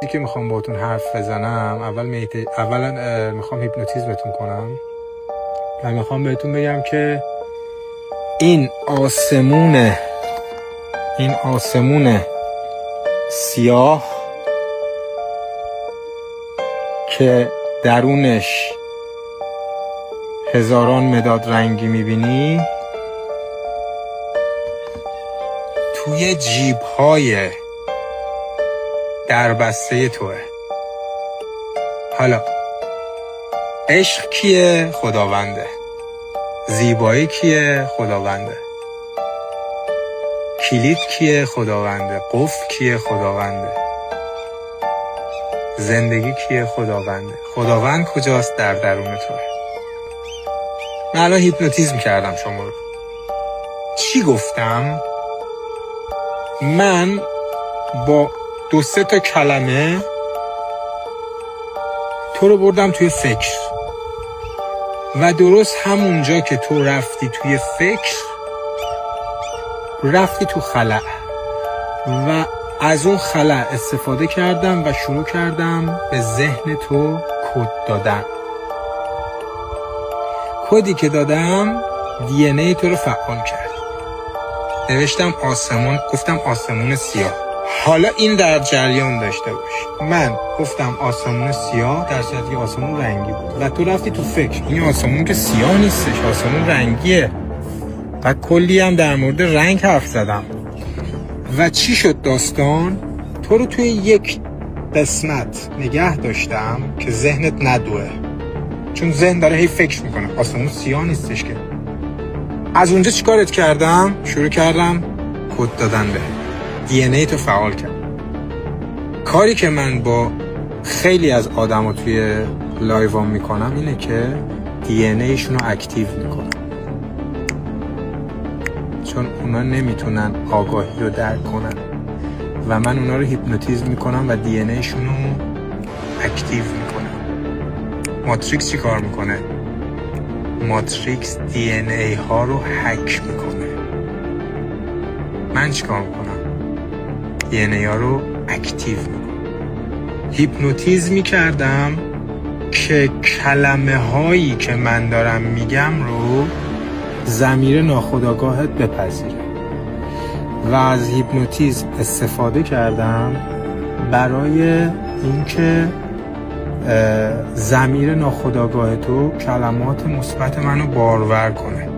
وقتی که میخوام باهاتون حرف بزنم اولا میخوام هیپنوتیزمتون کنم و میخوام بهتون بگم که این آسمون سیاه که درونش هزاران مداد رنگی میبینی توی جیب‌های دربسته توه. حالا عشق کیه؟ خداونده. زیبایی کیه؟ خداونده. کلید کیه؟ خداونده. قفل کیه؟ خداونده. زندگی کیه؟ خداونده. خداوند کجاست؟ در درون توه. من الان هیپنوتیزم کردم شما رو. چی گفتم؟ من با 2-3 تا کلمه تو رو بردم توی فکر و درست همونجا که تو رفتی توی فکر رفتی تو خلأ و از اون خلأ استفاده کردم و شروع کردم به ذهن تو کد دادن. کدی که دادم DNA تو رو فعال کرد. نوشتم آسمون، گفتم آسمون سیاه. حالا این در جریان داشته باش. من گفتم آسمون سیاه در صورتی که آسمون رنگی بود و تو رفتی تو فکر این آسمون که سیاه نیستش، آسمون رنگیه. و کلی هم در مورد رنگ حرف زدم. و چی شد داستان؟ تو رو توی یک قسمت نگه داشتم که ذهنت ندوه، چون ذهن داره هی فکر میکنه آسمون سیاه نیستش که. از اونجا چیکارت کردم؟ شروع کردم کد دادن به DNA تو فعال کرد. کاری که من با خیلی از آدما توی لایوام میکنم اینه که DNA شون رو اکتیو میکنم، چون اونا نمیتونن آگاهی رو درک کنن و من اونا رو هیپنوتیزم میکنم و DNA شون رو اکتیو میکنم. ماتریکس چی کار میکنه؟ ماتریکس DNA ها رو هک میکنه. من چی کار میکنم؟ DNA ها رو اکتیو میکنم. هیپنوتیزم میکردم که کلمه هایی که من دارم میگم رو ضمیر ناخودآگاهت بپذیره و از هیپنوتیزم استفاده کردم برای اینکه ضمیر ناخودآگاه تو کلمات مثبت منو بارور کنه.